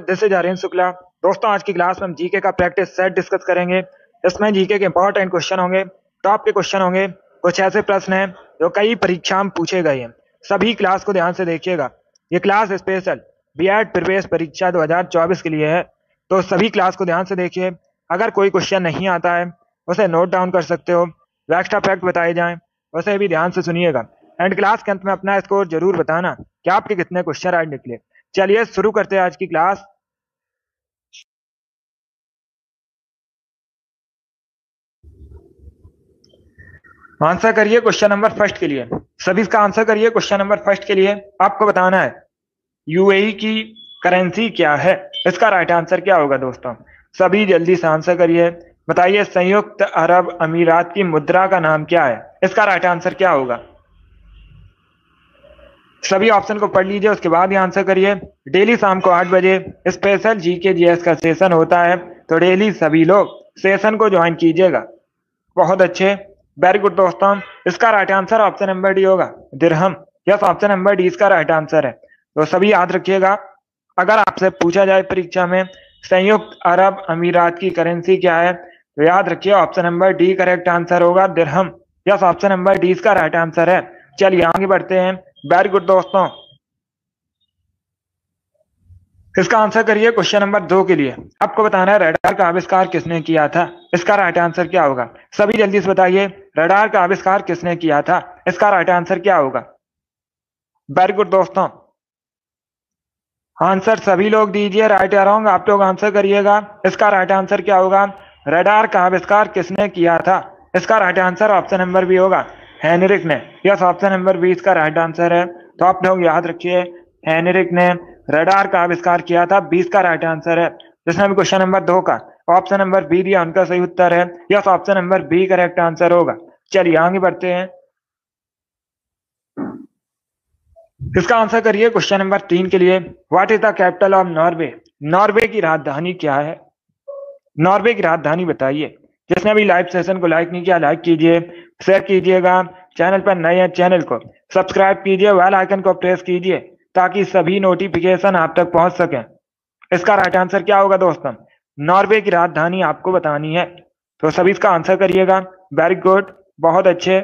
This is Aryan Shukla. दोस्तों, आज की क्लास में हम जीके का प्रैक्टिस सेट डिस्कस करेंगे। इसमें जीके के इंपॉर्टेंट क्वेश्चन होंगे, टॉप के क्वेश्चन होंगे। कुछ ऐसे प्रश्न हैं जो कई परीक्षा में पूछे गए हैं। सभी क्लास को ध्यान से देखिएगा। ये क्लास स्पेशल बीएड प्रवेश परीक्षा 2024 के लिए है, तो सभी क्लास को ध्यान से देखिए। अगर कोई क्वेश्चन नहीं आता है उसे नोट डाउन कर सकते हो। एक्स्ट्रा फैक्ट बताए जाएं उसे भी ध्यान से सुनिएगा। एंड क्लास के अंत में अपना स्कोर जरूर बताना कि आपके कितने क्वेश्चन राइट निकले। चलिए शुरू करते हैं आज की क्लास। आंसर करिए क्वेश्चन नंबर फर्स्ट के लिए। सभी इसका आंसर करिए। क्वेश्चन नंबर फर्स्ट के लिए आपको बताना है यूएई की करेंसी क्या है। इसका राइट आंसर क्या होगा दोस्तों? सभी जल्दी से आंसर करिए। बताइए संयुक्त अरब अमीरात की मुद्रा का नाम क्या है। इसका राइट आंसर क्या होगा? सभी ऑप्शन को पढ़ लीजिए, उसके बाद ही आंसर करिए। डेली शाम को 8 बजे स्पेशल जीके जीएस का सेशन होता है, तो डेली सभी लोग सेशन को ज्वाइन कीजिएगा। बहुत अच्छे, वेरी गुड दोस्तों। इसका right answer option number D होगा, दिरहम। यस, ऑप्शन नंबर डी इसका राइट आंसर है। तो सभी याद रखिएगा, अगर आपसे पूछा जाए परीक्षा में संयुक्त अरब अमीरात की करेंसी क्या है, तो याद रखिए option number D correct answer होगा, दिरहम। यस, ऑप्शन नंबर डी इसका राइट आंसर है। चलिए आगे बढ़ते हैं। वेरी गुड दोस्तों। इसका आंसर करिए क्वेश्चन नंबर 2 के लिए। आपको बताना है रडार का आविष्कार किसने किया था। इसका राइट आंसर क्या होगा? सभी जल्दी से बताइए, रडार का आविष्कार किसने किया था। इसका राइट आंसर क्या होगा? वेरी गुड दोस्तों, आंसर सभी लोग दीजिए। राइट या रॉन्ग आप लोग आंसर करिएगा। इसका राइट आंसर क्या होगा? रडार का आविष्कार किसने किया था। इसका right answer option number B होगा, हेनरिक ने। यस, ऑप्शन नंबर बी इसका राइट आंसर है। तो आप लोग याद रखिए, हेनरिक ने रडार का आविष्कार किया था, 20 का राइट आंसर है। जिसने भी क्वेश्चन नंबर 2 का ऑप्शन नंबर बी दिया उनका सही उत्तर है। Yes, option number B correct answer होगा। चलिए आगे बढ़ते हैं। इसका आंसर करिए क्वेश्चन नंबर 3 के लिए। What is the capital of Norway. Norway की राजधानी क्या है? नॉर्वे की राजधानी बताइए। जिसने अभी लाइव सेशन को लाइक नहीं किया, लाइक कीजिए, शेयर कीजिएगा। चैनल पर नए हैं, चैनल को सब्सक्राइब कीजिए, बेल आइकन को प्रेस कीजिए ताकि सभी नोटिफिकेशन आप तक पहुंच सके। इसका राइट आंसर क्या होगा दोस्तों? नॉर्वे की राजधानी आपको बतानी है, तो सभी इसका आंसर करिएगा। वेरी गुड, बहुत अच्छे।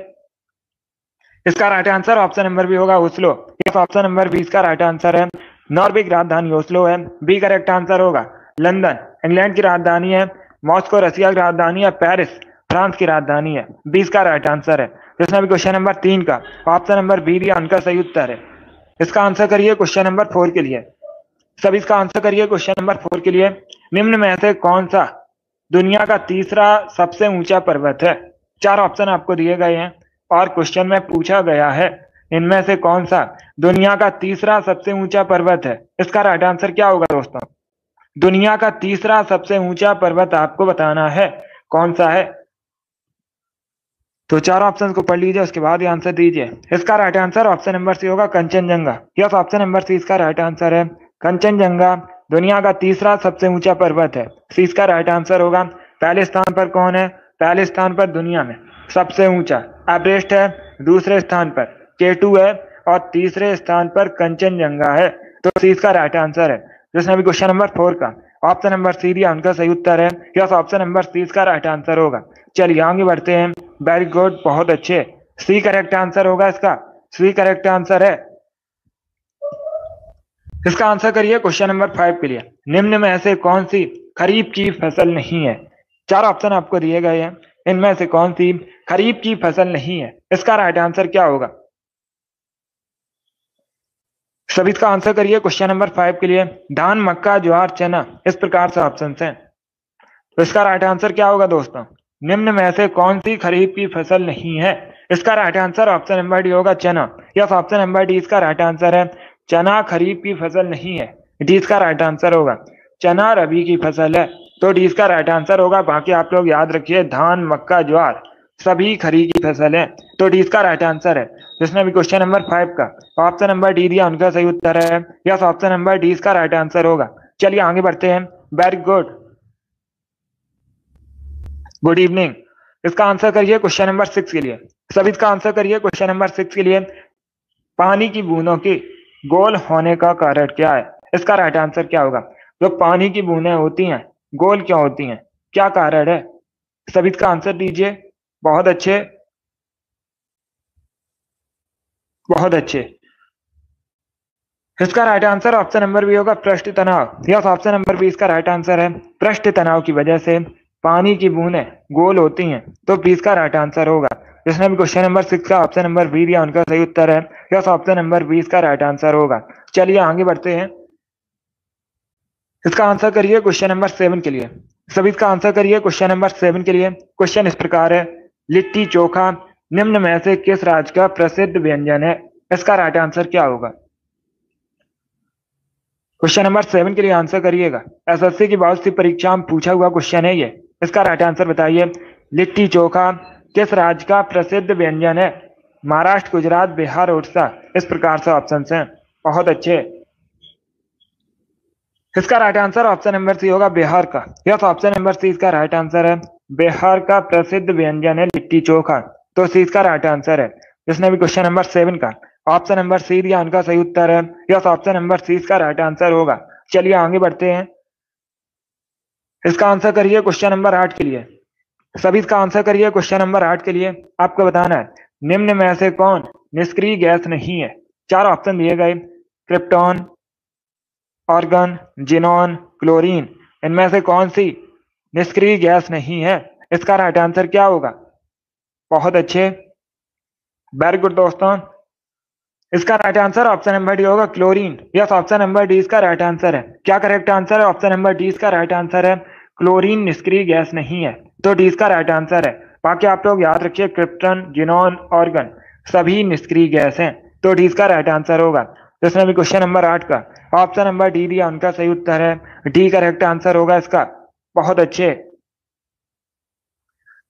इसका right answer option number B होगा, ओस्लो। इस ऑप्शन नंबर बी इसका राइट आंसर है। नॉर्वे की राजधानी ओस्लो है, बी करेक्ट आंसर होगा। लंदन इंग्लैंड की राजधानी है। मॉस्को रशिया की राजधानी है। पेरिस फ्रांस की राजधानी है, 20 का राइट आंसर है। जिसने भी क्वेश्चन नंबर 3 का ऑप्शन नंबर बी दिया उनका सही उत्तर है। इसका आंसर करिए क्वेश्चन नंबर 4 के लिए। सभी इसका आंसर करिए क्वेश्चन नंबर 4 के लिए। निम्न में से कौन सा दुनिया का तीसरा सबसे ऊंचा पर्वत है? 4 ऑप्शन आपको दिए गए हैं और क्वेश्चन में पूछा गया है इनमें से कौन सा दुनिया का तीसरा सबसे ऊंचा पर्वत है। इसका राइट आंसर क्या होगा दोस्तों? दुनिया का तीसरा सबसे ऊंचा पर्वत आपको बताना है, कौन सा है। तो 4 ऑप्शन को पढ़ लीजिए, उसके बाद ही आंसर दीजिए। इसका right answer option number C होगा, Kanchenjunga. Yes, option number C इसका राइट आंसर है। कंचनजंगा दुनिया का तीसरा सबसे ऊंचा पर्वत है, सी इसका राइट आंसर होगा। पहले स्थान पर कौन है? पहले स्थान पर दुनिया में सबसे ऊंचा एवरेस्ट है, दूसरे स्थान पर केटू है और तीसरे स्थान पर कंचनजंगा है। तो सी इसका राइट आंसर है। जिसने भी क्वेश्चन नंबर 4 का ऑप्शन नंबर सी दिया उनका सही उत्तर है। यस, ऑप्शन नंबर सी इसका राइट आंसर होगा। चलिए आगे बढ़ते हैं। वेरी गुड, बहुत अच्छे। सी करेक्ट आंसर होगा इसका, सी करेक्ट आंसर है। इसका आंसर करिए क्वेश्चन नंबर 5 के लिए। निम्न में से कौन सी खरीफ की फसल नहीं है? 4 ऑप्शन आपको दिए गए हैं, इनमें से कौन सी खरीफ की फसल नहीं है। इसका राइट आंसर क्या होगा? सभी इसका आंसर करिए क्वेश्चन नंबर 5 के लिए। धान, मक्का, ज्वार, चना, इस प्रकार से ऑप्शन हैं। तो इसका राइट आंसर क्या होगा दोस्तों? निम्न में से कौन सी खरीफ की फसल नहीं है? इसका right answer option number D होगा, चना। यस, ऑप्शन नंबर डी इसका राइट आंसर है। चना खरीफ की फसल नहीं है, डी इसका राइट आंसर होगा। चना रबी की फसल है, तो डी इसका राइट आंसर होगा। बाकी आप लोग याद रखिए, धान, मक्का, ज्वार सभी खरीफ की फसल है, तो डी इसका राइट आंसर है। जिसने भी क्वेश्चन नंबर 5 का ऑप्शन नंबर डी दिया उनका सही उत्तर है। यस, ऑप्शन नंबर डी इसका राइट आंसर होगा। चलिए आगे बढ़ते हैं। Very good, good evening. इसका आंसर करिए क्वेश्चन नंबर 6 के लिए। सभी इसका आंसर करिए क्वेश्चन नंबर 6 के लिए। पानी की बूंदों के गोल होने का कारण क्या है? इसका राइट आंसर क्या होगा? जो पानी की बूंदें होती हैं गोल क्यों होती हैं, क्या कारण है? सभी इसका आंसर दीजिए। बहुत अच्छे, बहुत अच्छे। इसका right answer option number B होगा, पृष्ठ तनाव। यस, ऑप्शन नंबर बी इसका राइट आंसर है। पृष्ठ तनाव की वजह से पानी की बूंदें गोल होती हैं, तो बी इसका राइट आंसर होगा। जिसने भी क्वेश्चन नंबर 6 का ऑप्शन नंबर बी दिया उनका सही उत्तर है। यस, ऑप्शन नंबर बी इसका राइट आंसर होगा। चलिए आगे बढ़ते हैं। इसका आंसर करिए क्वेश्चन नंबर 7 के लिए। सभी इसका आंसर करिए क्वेश्चन नंबर 7 के लिए। क्वेश्चन इस प्रकार है, लिट्टी चोखा निम्न में से किस राज्य का प्रसिद्ध व्यंजन है? इसका राइट आंसर क्या होगा? क्वेश्चन नंबर 7 के लिए आंसर करिएगा। एसएससी की बहुत सी परीक्षा में पूछा हुआ क्वेश्चन है ये। इसका राइट आंसर बताइए। लिट्टी चोखा किस राज्य का प्रसिद्ध व्यंजन है? महाराष्ट्र, गुजरात, बिहार, उड़ीसा। इस प्रकार से ऑप्शन हैं। बहुत अच्छे। इसका right answer option number C होगा, बिहार का। यस, ऑप्शन नंबर सी इसका राइट आंसर है। बिहार का प्रसिद्ध व्यंजन है लिट्टी चोखा, तो सी इसका राइट आंसर है। जिसने भी क्वेश्चन नंबर 7 का ऑप्शन नंबर सी दिया उनका सही उत्तर है। यस, ऑप्शन नंबर सी इसका राइट आंसर होगा। चलिए आगे बढ़ते हैं। इसका आंसर करिए क्वेश्चन नंबर 8 के लिए। सभी इसका आंसर करिए क्वेश्चन नंबर 8 के लिए। आपको बताना है, निम्न में से कौन निष्क्रिय गैस नहीं है? 4 ऑप्शन दिए गए, क्रिप्टॉन, ऑर्गन, जिनॉन, क्लोरीन। इनमें से कौन सी निष्क्रिय गैस नहीं है? इसका राइट आंसर क्या होगा? बहुत अच्छे, वेरी गुड दोस्तों। इसका right answer option number D होगा, chlorine. Yes, option number D इसका राइट आंसर है। क्या करेक्ट आंसर है? ऑप्शन नंबर डी इसका राइट आंसर है। क्लोरीन निष्क्रिय गैस नहीं है, तो डी इसका राइट आंसर है। बाकी आप लोग याद रखिए, क्रिप्टन, जिनॉन, ऑर्गन सभी निष्क्रिय गैस हैं, तो डी इसका राइट आंसर होगा। जिसने भी क्वेश्चन नंबर 8 का ऑप्शन नंबर डी दिया उनका सही उत्तर है। डी करेक्ट आंसर होगा इसका। बहुत अच्छे।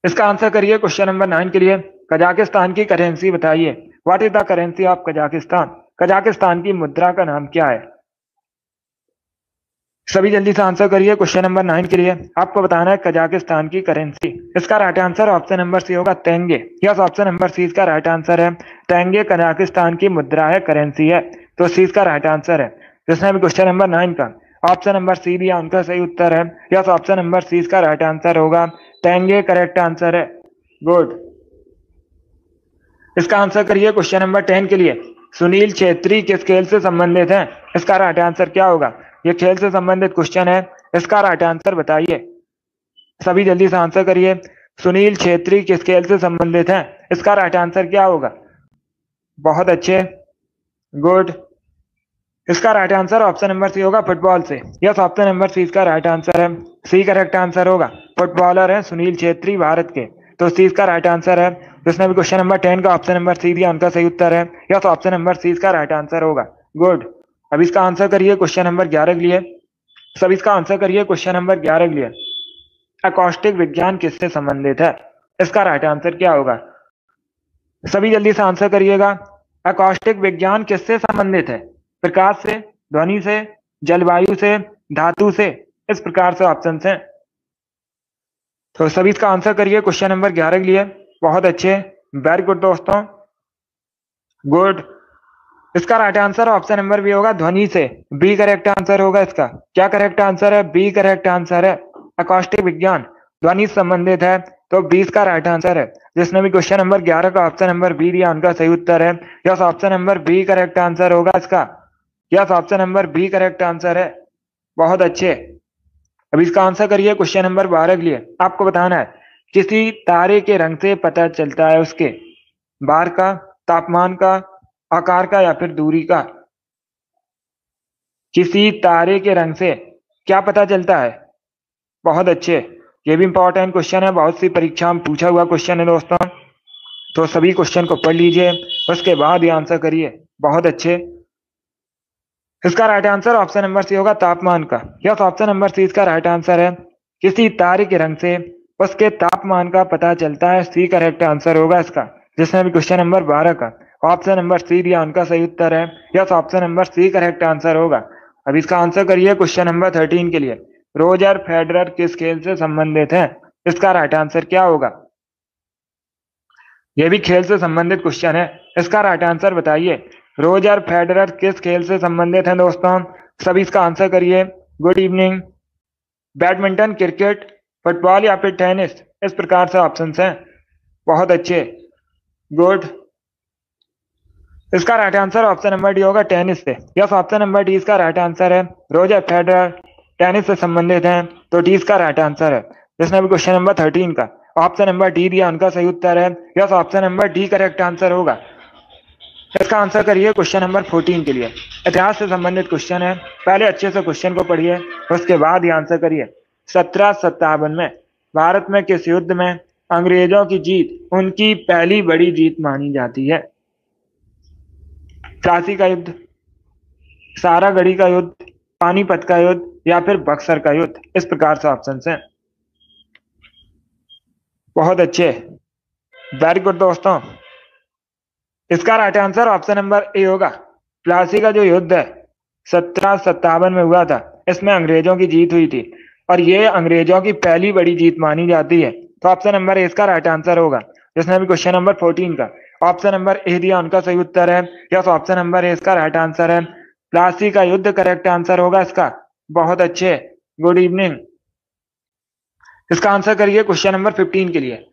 इसका आंसर करिए क्वेश्चन नंबर 9 के लिए। कजाकिस्तान की करेंसी बताइए। What is the currency of Kazakhstan? Kazakhstan की मुद्रा का नाम क्या है? सभी जल्दी से आंसर करिए क्वेश्चन नंबर 9 के लिए। आपको बताना है कजाकिस्तान की करेंसी। इसका right answer option number C होगा, tenge. Yes, option number C इसका राइट आंसर है। तेंगे कजाकिस्तान की मुद्रा है, करेंसी है, तो सी इसका राइट आंसर है। जिसने भी क्वेश्चन नंबर 9 का ऑप्शन नंबर सी दिया उनका सही उत्तर है। यस, ऑप्शन नंबर सी इसका राइट आंसर होगा। तेंगे करेक्ट आंसर है। गुड। इसका आंसर करिए क्वेश्चन नंबर 10 के लिए। सुनील छेत्री किस खेल से संबंधित है? इसका राइट आंसर क्या होगा? ये खेल से संबंधित क्वेश्चन है। इसका राइट आंसर बताइए। सभी जल्दी से आंसर करिए। सुनील छेत्री किस खेल से संबंधित है? इसका राइट आंसर क्या होगा? बहुत अच्छे, गुड। इसका right answer option number C होगा, फुटबॉल से। यस, ऑप्शन नंबर सी इसका राइट आंसर है। सी करेक्ट आंसर होगा। फुटबॉलर है सुनील छेत्री भारत के, तो सी इसका राइट आंसर है। जिसने भी क्वेश्चन नंबर 10 का ऑप्शन नंबर सी दिया उनका सही उत्तर है। यस, ऑप्शन नंबर सी इसका राइट आंसर होगा। गुड। अब इसका आंसर करिए क्वेश्चन नंबर 11 के लिए। सब इसका आंसर करिए क्वेश्चन नंबर 11 के लिए। अकॉस्टिक विज्ञान किससे संबंधित है? इसका राइट आंसर क्या होगा? सभी जल्दी से आंसर करिएगा। अकॉस्टिक विज्ञान किससे संबंधित है? प्रकाश से, ध्वनि से, जलवायु से, धातु से। इस प्रकार से ऑप्शन हैं। तो सभी इसका आंसर करिए क्वेश्चन नंबर 11 के लिए। बहुत अच्छे, वेरी गुड दोस्तों, गुड। इसका right answer option number B होगा, ध्वनि से। बी करेक्ट आंसर होगा इसका। क्या करेक्ट आंसर है? बी करेक्ट आंसर है। अकॉस्टिक विज्ञान ध्वनि से संबंधित है, तो 20 का राइट आंसर है। जिसने भी क्वेश्चन नंबर 11 का ऑप्शन नंबर बी दिया उनका सही उत्तर है। Yes, option number B correct answer होगा इसका। Yes, option number B correct answer है। बहुत अच्छे। अब इसका आंसर करिए क्वेश्चन नंबर 12 के लिए। आपको बताना है, किसी तारे के रंग से पता चलता है उसके बाहर का, तापमान का, आकार का या फिर दूरी का। किसी तारे के रंग से क्या पता चलता है? बहुत अच्छे। ये भी इंपॉर्टेंट क्वेश्चन है, बहुत सी परीक्षा में पूछा हुआ क्वेश्चन है दोस्तों। तो सभी क्वेश्चन को पढ़ लीजिए, उसके बाद ही आंसर करिए। बहुत अच्छे। इसका right answer option number C होगा, तापमान का। यस, ऑप्शन नंबर सी इसका राइट आंसर है। किसी तारे के रंग से उसके तापमान का पता चलता है। सी करेक्ट आंसर होगा इसका। जिसने भी क्वेश्चन नंबर 12 का ऑप्शन नंबर सी दिया उनका सही उत्तर है। Yes, option number C correct answer होगा। अब इसका आंसर करिए क्वेश्चन नंबर 13 के लिए। रोजर फेडरर किस खेल से संबंधित है? इसका राइट आंसर क्या होगा? यह भी खेल से संबंधित क्वेश्चन है। इसका राइट आंसर बताइए। रोजर फेडरर किस खेल से संबंधित है दोस्तों? सभी इसका आंसर करिए। Good evening. Badminton, cricket, football या फिर टेनिस, इस प्रकार से ऑप्शंस हैं। बहुत अच्छे, गुड। इसका right answer option number D होगा, टेनिस से। यस, ऑप्शन नंबर डी इसका राइट आंसर है। रोजर फेडरर टेनिस से संबंधित हैं, तो डी इसका राइट आंसर है। जिसने भी क्वेश्चन नंबर 13 का ऑप्शन नंबर डी दिया, उनका सही उत्तर है। Yes, option number D correct answer होगा। इसका आंसर करिए क्वेश्चन नंबर 14 के लिए। इतिहास से संबंधित क्वेश्चन है, पहले अच्छे से क्वेश्चन को पढ़िए, उसके बाद ही आंसर करिए। 1757 में भारत में किस युद्ध में अंग्रेजों की जीत उनकी पहली बड़ी जीत मानी जाती है? प्लासी का युद्ध, सारागढ़ी का युद्ध, पानीपत का युद्ध या फिर बक्सर का युद्ध, इस प्रकार से ऑप्शन हैं। बहुत अच्छे, वेरी गुड दोस्तों। इसका right answer option number A होगा। प्लासी का जो युद्ध है 1757 में हुआ था, इसमें अंग्रेजों की जीत हुई थी और ये अंग्रेजों की पहली बड़ी जीत मानी जाती है, तो ऑप्शन नंबर ए इसका राइट आंसर होगा। जिसने भी क्वेश्चन नंबर 14 का ऑप्शन नंबर ए दिया, उनका सही उत्तर है। यस, ऑप्शन नंबर ए इसका राइट आंसर है। प्लासी का युद्ध करेक्ट आंसर होगा इसका। बहुत अच्छे, गुड इवनिंग। इसका आंसर करिए क्वेश्चन नंबर 15 के लिए।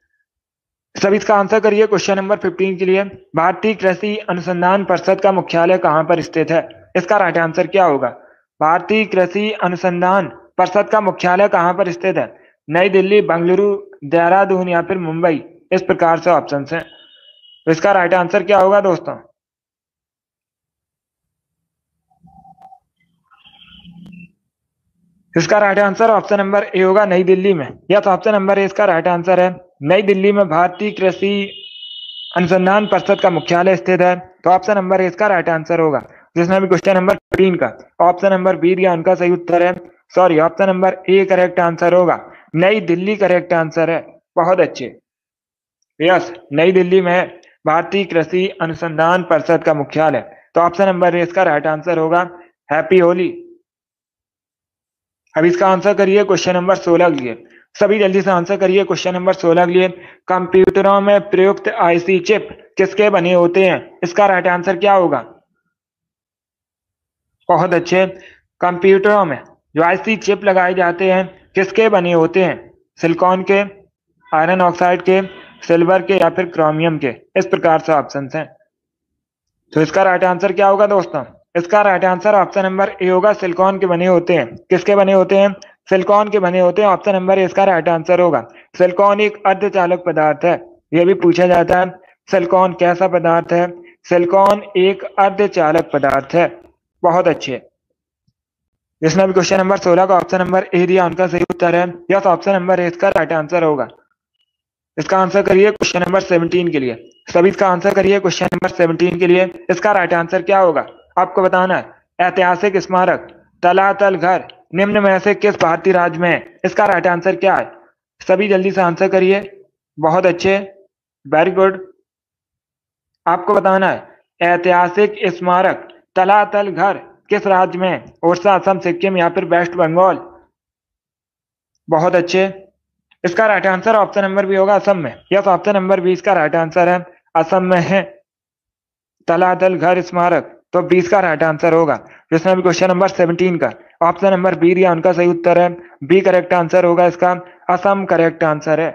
सभी इसका आंसर करिए क्वेश्चन नंबर 15 के लिए। भारतीय कृषि अनुसंधान परिषद का मुख्यालय कहां पर स्थित है? इसका राइट आंसर क्या होगा? भारतीय कृषि अनुसंधान परिषद का मुख्यालय कहां पर स्थित है? नई दिल्ली, बेंगलुरु, देहरादून या फिर मुंबई, इस प्रकार से ऑप्शंस हैं। तो इसका राइट आंसर क्या होगा दोस्तों? इसका right answer option number A होगा, नई दिल्ली में। यस, ऑप्शन नंबर ए इसका राइट आंसर है। नई दिल्ली में भारतीय कृषि अनुसंधान परिषद का मुख्यालय स्थित है, तो ऑप्शन नंबर ए इसका राइट आंसर होगा। जिसने भी क्वेश्चन नंबर 13 का ऑप्शन नंबर बी दिया, उनका सही उत्तर है, sorry, option number A correct answer होगा। नई दिल्ली करेक्ट आंसर है। बहुत अच्छे, यस, नई दिल्ली में है भारतीय कृषि अनुसंधान परिषद का मुख्यालय, तो ऑप्शन नंबर ए इसका राइट आंसर होगा। हैप्पी होली। अब इसका आंसर करिए क्वेश्चन नंबर 16 के लिए। सभी जल्दी से आंसर करिए क्वेश्चन नंबर 16 के लिए। कंप्यूटरों में प्रयुक्त आईसी चिप किसके बने होते हैं? इसका राइट आंसर क्या होगा? बहुत अच्छे, कंप्यूटरों में जो आईसी चिप लगाए जाते हैं किसके बने होते हैं? सिलिकॉन के, आयरन ऑक्साइड के, सिल्वर के या फिर क्रोमियम के, इस प्रकार से ऑप्शन हैं। तो इसका राइट आंसर क्या होगा दोस्तों? इसका right answer option number A होगा, सिलिकॉन के बने होते हैं। किसके बने होते हैं? सिलिकॉन के बने होते हैं। ऑप्शन नंबर ए इसका राइट आंसर होगा। सिलिकॉन एक अर्धचालक पदार्थ है, यह भी पूछा जाता है, सिलिकॉन कैसा पदार्थ है? सिलिकॉन एक अर्धचालक पदार्थ है। बहुत अच्छे, जिसने भी क्वेश्चन नंबर 16 का ऑप्शन नंबर ए दिया, उनका सही उत्तर है। यस, ऑप्शन नंबर ए इसका राइट आंसर होगा। इसका आंसर करिए क्वेश्चन नंबर 17 के लिए। सभी इसका आंसर करिए क्वेश्चन नंबर 17 के लिए। इसका राइट आंसर क्या होगा आपको बताना है। ऐतिहासिक स्मारक तलातल घर निम्न में से किस भारतीय राज्य में है? इसका राइट आंसर क्या है? सभी जल्दी से आंसर करिए। बहुत अच्छे, वेरी गुड। आपको बताना है ऐतिहासिक स्मारक तलातल घर किस राज्य में है? ओडिशा, असम, सिक्किम या फिर वेस्ट बंगाल। बहुत अच्छे, इसका right answer option number B होगा, असम में। यस, ऑप्शन नंबर बी इसका राइट आंसर है। असम में है तलातल घर स्मारक, तो 20 का राइट आंसर होगा। जिसने भी क्वेश्चन नंबर 17 का ऑप्शन नंबर बी दिया, उनका सही उत्तर है। बी करेक्ट आंसर होगा इसका। असम करेक्ट आंसर है।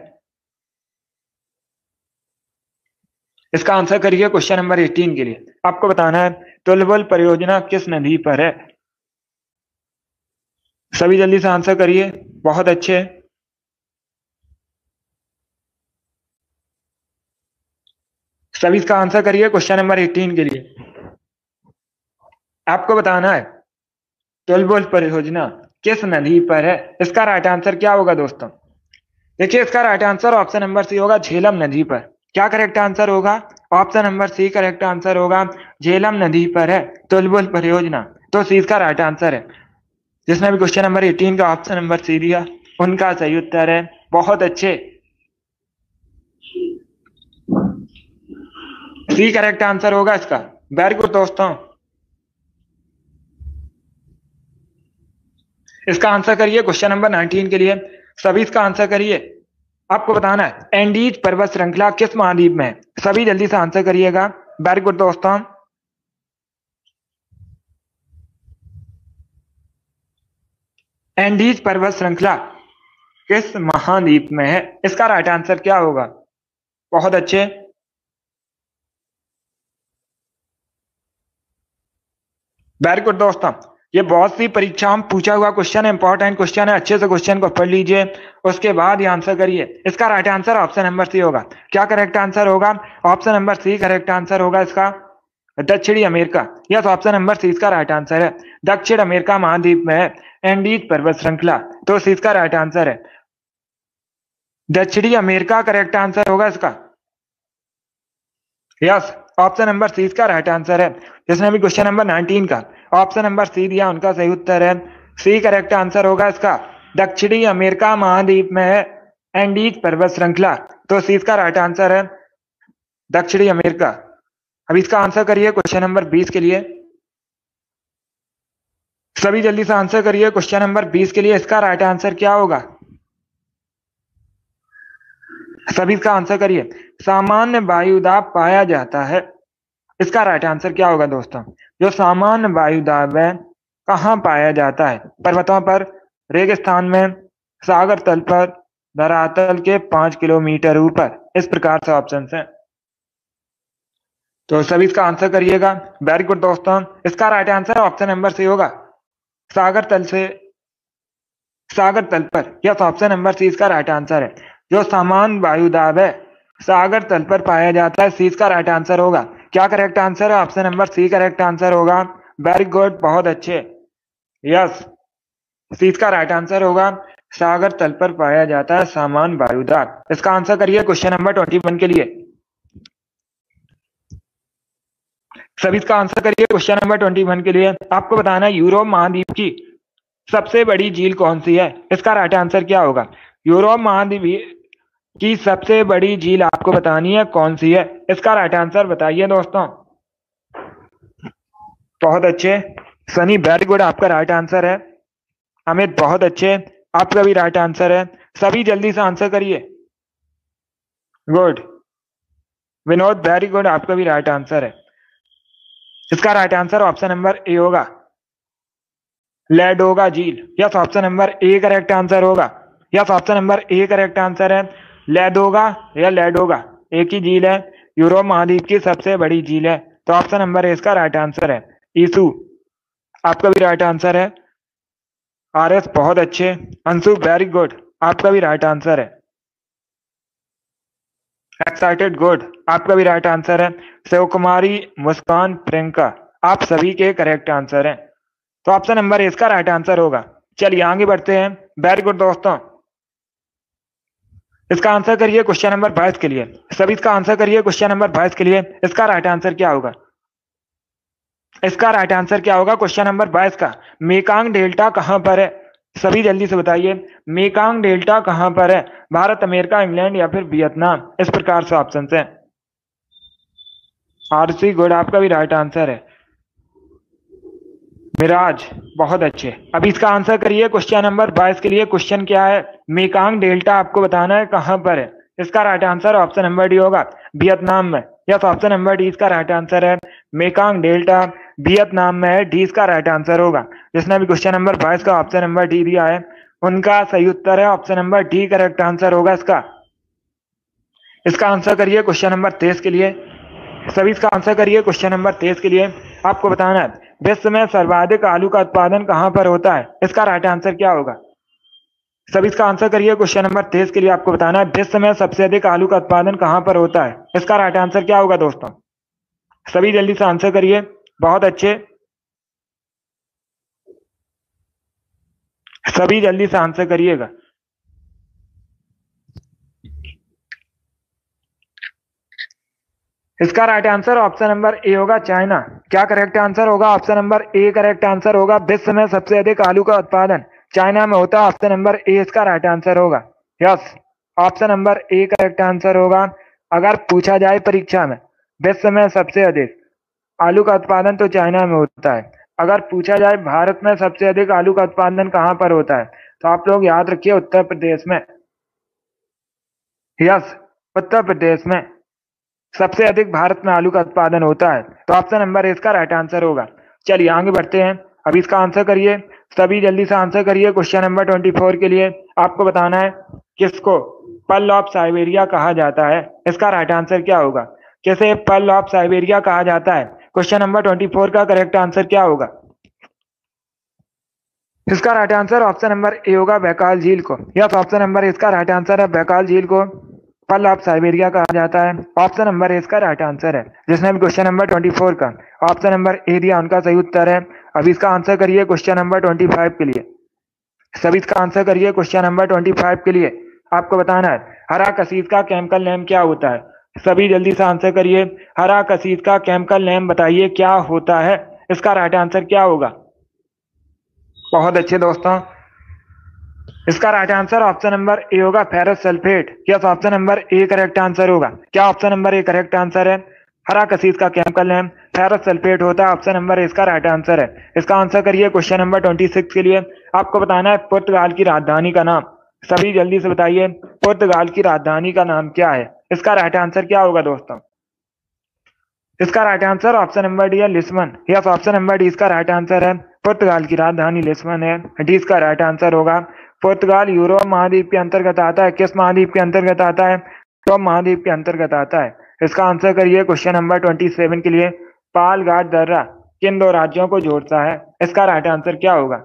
इसका आंसर करिए क्वेश्चन नंबर 18 के लिए। आपको बताना है तुलबुल परियोजना किस नदी पर है? सभी जल्दी से आंसर करिए। बहुत अच्छे, सभी इसका आंसर करिए क्वेश्चन नंबर 18 के लिए। आपको बताना है तुलबुल परियोजना किस नदी पर है? इसका राइट आंसर क्या होगा दोस्तों? देखिए, इसका right answer option number C होगा, झेलम नदी पर। क्या करेक्ट आंसर होगा? Option number C correct answer होगा। झेलम नदी पर है तुलबुल परियोजना, तो सी इसका राइट आंसर है। जिसने भी क्वेश्चन नंबर 18 का ऑप्शन नंबर सी दिया, उनका सही उत्तर है। बहुत अच्छे, सी करेक्ट आंसर होगा इसका। वेरी गुड दोस्तों। इसका आंसर करिए क्वेश्चन नंबर 19 के लिए। सभी इसका आंसर करिए। आपको बताना है एंडीज पर्वत श्रृंखला किस महाद्वीप में है? सभी जल्दी से आंसर करिएगा। वेरी गुड दोस्तों। एंडीज पर्वत श्रृंखला किस महाद्वीप में है? इसका राइट आंसर क्या होगा? बहुत अच्छे, वेरी गुड दोस्तों। ये बहुत सी परीक्षाओं में पूछा हुआ क्वेश्चन है, इंपॉर्टेंट क्वेश्चन है, अच्छे से क्वेश्चन को पढ़ लीजिए, उसके बाद ये आंसर करिए। इसका right answer option number C होगा। क्या करेक्ट आंसर होगा? Option number C correct answer होगा इसका, दक्षिणी America. Yes, option number C इसका राइट आंसर है। दक्षिण अमेरिका महाद्वीप में है एंडीज पर्वत श्रृंखला, तो सी इसका राइट आंसर है। दक्षिणी अमेरिका करेक्ट आंसर होगा इसका। यस, ऑप्शन नंबर सी इसका राइट आंसर है। जिसने भी क्वेश्चन नंबर 19 का ऑप्शन नंबर सी दिया उनका सही उत्तर है, सी करेक्ट आंसर होगा इसका। दक्षिणी अमेरिका महाद्वीप में है एंडीज पर्वत श्रृंखला, तो सी इसका राइट आंसर है, दक्षिणी अमेरिका। अब इसका आंसर करिए क्वेश्चन नंबर 20 के लिए। सभी जल्दी से आंसर करिए क्वेश्चन नंबर 20 के लिए। इसका राइट आंसर क्या होगा? सभी इसका आंसर करिए। सामान्य वायुदाब पाया जाता है, इसका राइट आंसर क्या होगा दोस्तों? जो सामान्य वायुदाब है कहाँ पाया जाता है? पर्वतों पर, रेगिस्तान में, सागर तल पर, धरातल के 5 किलोमीटर ऊपर। इस प्रकार से ऑप्शन है, तो सभी इसका आंसर करिएगा। वेरी गुड दोस्तों, इसका right answer option number C होगा, सागर तल से, सागर तल पर। यस, ऑप्शन नंबर सी इसका राइट आंसर है। जो सामान्य वायुदाब है सागर तल पर पाया जाता है, सी इसका राइट आंसर होगा। क्या करेक्ट आंसर है? Option number C correct answer होगा। वेरी गुड, बहुत अच्छे। यस, सी इसका राइट आंसर होगा, सागर तल पर पाया जाता है सामान्य वायुदाब। इसका आंसर करिए क्वेश्चन नंबर 21 के लिए। सभी इसका आंसर करिए क्वेश्चन नंबर 21 के लिए। आपको बताना है यूरोप महाद्वीप की सबसे बड़ी झील कौन सी है? इसका राइट आंसर क्या होगा? यूरोप महाद्वीप की सबसे बड़ी झील आपको बतानी है कौन सी है? इसका राइट आंसर बताइए दोस्तों। बहुत अच्छे, सनी वेरी गुड, आपका राइट आंसर है। अमित बहुत अच्छे, आपका भी राइट आंसर है। सभी जल्दी से आंसर करिए। गुड, विनोद वेरी गुड, आपका भी राइट आंसर है। इसका right answer option number A होगा, लैडोगा झील। Yes, option number A correct answer होगा। Yes, option number A correct answer है। लैडोगा या लैडोगा एक ही झील है, यूरोप महाद्वीप की सबसे बड़ी झील है, तो ऑप्शन नंबर ए इसका राइट आंसर है। ईसु, आपका भी राइट आंसर है। आर एस बहुत अच्छे, अंशु वेरी गुड, आपका भी राइट आंसर है। एक्साइटेड गुड, आपका भी राइट आंसर है। शिव कुमारी, मुस्कान, प्रियंका, आप सभी के करेक्ट आंसर हैं, तो ऑप्शन नंबर इसका राइट आंसर होगा। चलिए आगे बढ़ते हैं। वेरी गुड दोस्तों, इसका आंसर करिए क्वेश्चन नंबर 22 के लिए। सभी इसका आंसर करिए क्वेश्चन नंबर 22 के लिए। इसका राइट आंसर क्या होगा? इसका राइट आंसर क्या होगा क्वेश्चन नंबर 22 का? मेकांग डेल्टा कहां पर है? सभी जल्दी से बताइए, मेकांग डेल्टा कहां पर है? भारत, अमेरिका, इंग्लैंड या फिर वियतनाम? इस प्रकार से ऑप्शन है। आरसी गुड, आपका भी राइट आंसर है। मिराज बहुत अच्छे। अब इसका आंसर करिए क्वेश्चन नंबर 22 के लिए। क्वेश्चन क्या है? मेकांग डेल्टा आपको बताना है कहां पर है। इसका right answer option number D होगा, वियतनाम में। यस, ऑप्शन नंबर डी इसका राइट आंसर है। मेकांग डेल्टा वियतनाम में है, डी इसका राइट आंसर होगा। जिसने भी क्वेश्चन नंबर 22 का ऑप्शन नंबर डी दिया है उनका सही उत्तर है option number D correct answer होगा इसका। इसका आंसर करिए क्वेश्चन नंबर 23 के लिए। सभी इसका आंसर करिए क्वेश्चन नंबर 23 के लिए। आपको बताना है विश्व में सर्वाधिक आलू का उत्पादन कहां पर होता है? इसका राइट आंसर क्या होगा? सभी इसका आंसर करिए क्वेश्चन नंबर 23 के लिए। आपको बताना है विश्व में सबसे अधिक आलू का उत्पादन कहां पर होता है? इसका राइट आंसर क्या होगा दोस्तों? सभी जल्दी से आंसर करिए। बहुत अच्छे, सभी जल्दी से आंसर करिएगा। इसका right answer option number A होगा, चाइना। क्या करेक्ट आंसर होगा? Option number A correct answer होगा। विश्व में सबसे अधिक आलू का उत्पादन चाइना में होता है, ऑप्शन नंबर ए इसका राइट आंसर होगा। Yes, option number A correct answer होगा। अगर पूछा जाए परीक्षा में विश्व में सबसे अधिक आलू का उत्पादन तो चाइना में होता है, अगर पूछा जाए भारत में सबसे अधिक आलू का उत्पादन कहां पर होता है तो आप लोग याद रखिए उत्तर प्रदेश में। यस, उत्तर प्रदेश में सबसे अधिक भारत में आलू का उत्पादन होता है, तो ऑप्शन नंबर इसका राइट आंसर होगा। चलिए आगे बढ़ते हैं। अब इसका आंसर करिए। सभी जल्दी से आंसर करिए। क्वेश्चन नंबर 24 के लिए आपको बताना है किसको पर्ल ऑफ साइबेरिया कहा जाता है। इसका राइट आंसर क्या होगा? किसे पर्ल ऑफ साइबेरिया कहा जाता है? क्वेश्चन नंबर 24 का करेक्ट आंसर क्या होगा? इसका right answer option number A होगा, बैकाल झील को। यस, ऑप्शन नंबर इसका राइट आंसर है, बैकाल झील को पर्ल ऑफ साइबेरिया कहा जाता है। ऑप्शन नंबर इसका राइट आंसर है। जिसने भी क्वेश्चन नंबर 24 का ऑप्शन नंबर ए दिया उनका सही उत्तर है। अब इसका आंसर करिए क्वेश्चन नंबर 25 के लिए। सभी इसका आंसर करिए क्वेश्चन नंबर 25 के लिए। आपको बताना है हरा कसीद का केमिकल नेम क्या होता है। सभी जल्दी से आंसर करिए। हरा कसीद का केमिकल नेम बताइए क्या होता है। इसका राइट आंसर क्या होगा? बहुत अच्छे दोस्तों, इसका right answer option number A होगा, ferrous sulphate. Yes, option number A correct answer होगा। क्या option number A correct answer है? हरा कसीद का केमिकल नेम फेरस सल्फेट होता है। ऑप्शन नंबर इसका राइट आंसर है। इसका आंसर करिए क्वेश्चन नंबर 26 के लिए। आपको बताना है पुर्तगाल की राजधानी का नाम। सभी जल्दी से बताइए पुर्तगाल की राजधानी का नाम क्या है। इसका राइट आंसर क्या होगा दोस्तों? इसका right answer option number D है, Lisbon. Yes, option number D इसका राइट आंसर है। पुर्तगाल की राजधानी लिस्बन है। डी इसका राइट आंसर होगा। पुर्तगाल यूरोप महाद्वीप के अंतर्गत आता है। किस महाद्वीप के अंतर्गत आता है? यूरोप महाद्वीप के अंतर्गत आता है। इसका आंसर करिए क्वेश्चन नंबर 27 के लिए। पाल घाट दर्रा किन दो राज्यों को जोड़ता है? इसका राइट आंसर क्या होगा?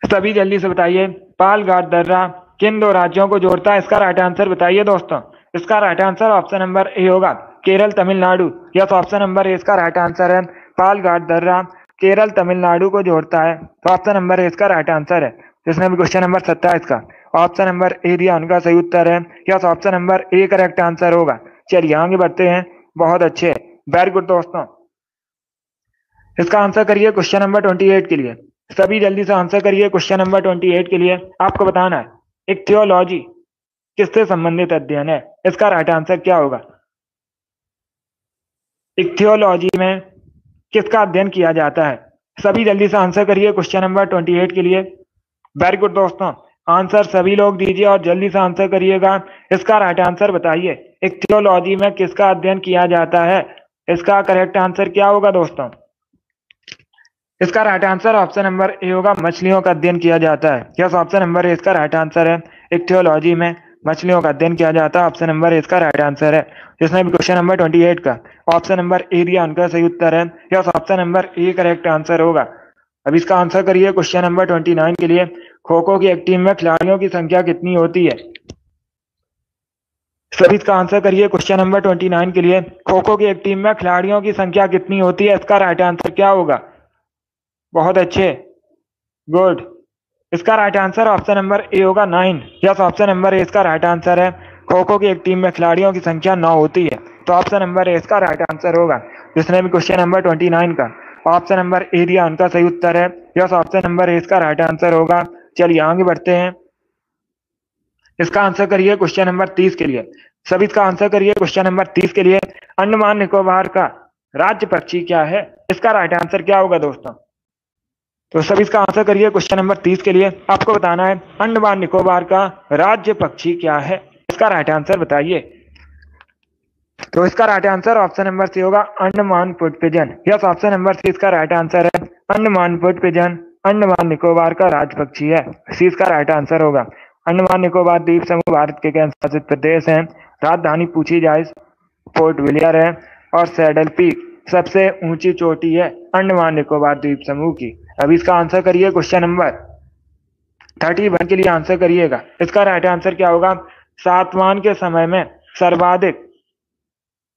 सभी जल्दी से बताइए पाल घाट दर्रा किन दो राज्यों को जोड़ता है। इसका राइट आंसर बताइए दोस्तों। इसका right answer option number A होगा, Kerala Tamil Nadu. Yes, option number A इसका राइट आंसर है। पाल घाट दर्रा केरल तमिलनाडु को जोड़ता है। तो ऑप्शन नंबर ए इसका राइट आंसर है। जिसने भी क्वेश्चन नंबर 27 का ऑप्शन नंबर ए दिया उनका सही उत्तर है। Yes, option number A correct answer होगा। चलिए आगे बढ़ते हैं। बहुत अच्छे, वेरी गुड दोस्तों। इसका आंसर करिए क्वेश्चन नंबर 28 के लिए। सभी जल्दी से आंसर करिए क्वेश्चन नंबर 28 के लिए। आपको बताना है इक्थियोलॉजी किससे संबंधित अध्ययन है। इसका राइट आंसर क्या होगा? इक्थियोलॉजी में किसका अध्ययन किया जाता है? सभी जल्दी से आंसर करिए क्वेश्चन नंबर 28 के लिए। वेरी गुड दोस्तों, आंसर सभी लोग दीजिए और जल्दी से आंसर करिएगा। इसका राइट आंसर बताइए इक्थियोलॉजी में किसका अध्ययन किया जाता है। इसका करेक्ट आंसर क्या होगा दोस्तों? इसका right answer option number A होगा, मछलियों का अध्ययन किया जाता है। यस, ऑप्शन नंबर ए इसका राइट आंसर है। इक्थियोलॉजी में मछलियों का अध्ययन किया जाता है। ऑप्शन नंबर ए इसका राइट आंसर है। जिसने भी क्वेश्चन नंबर 28 का ऑप्शन नंबर ए दिया उनका सही उत्तर है। Yes, option number A correct answer होगा। अब इसका आंसर करिए क्वेश्चन नंबर 29 के लिए। खो खो की एक टीम में खिलाड़ियों की संख्या कितनी होती है? सभी इसका आंसर करिए क्वेश्चन नंबर 29 के लिए। खो खो की एक टीम में खिलाड़ियों की संख्या कितनी होती है? इसका राइट आंसर क्या होगा? बहुत अच्छे, गुड। इसका right answer option number A होगा, 9। यस, ऑप्शन नंबर ए इसका राइट आंसर है। खो खो की एक टीम में खिलाड़ियों की संख्या 9 होती है। तो ऑप्शन नंबर ए इसका राइट आंसर होगा। जिसने भी क्वेश्चन नंबर 29 का ऑप्शन नंबर ए दिया उनका सही उत्तर है। यस, ऑप्शन नंबर ए इसका राइट आंसर होगा। चलिए आगे बढ़ते हैं। इसका आंसर करिए क्वेश्चन नंबर 30 के लिए। सभी इसका आंसर करिए क्वेश्चन नंबर 30 के लिए। अंडमान निकोबार का राज्य पक्षी क्या है? इसका राइट आंसर क्या होगा दोस्तों? तो सभी इसका आंसर करिए क्वेश्चन नंबर 30 के लिए। आपको बताना है अंडमान निकोबार का राज्य पक्षी क्या है। इसका राइट आंसर बताइए। तो इसका right answer option number C होगा, Andaman foot pigeon. Yes, option number C इसका राइट आंसर है। अंडमान फुट पिजन अंडमान निकोबार का राज्य पक्षी है। सी इसका राइट आंसर होगा। अंडमान निकोबार द्वीप समूह भारत के केंद्र शासित प्रदेश है। राजधानी पूछी जाए पोर्ट विलियर है और सैडल पीक सबसे ऊंची चोटी है अंडमान निकोबार द्वीप समूह की। अब इसका आंसर करिए क्वेश्चन नंबर 31 के लिए आंसर करिएगा। इसका राइट आंसर क्या होगा? सातवाहन के समय में सर्वाधिक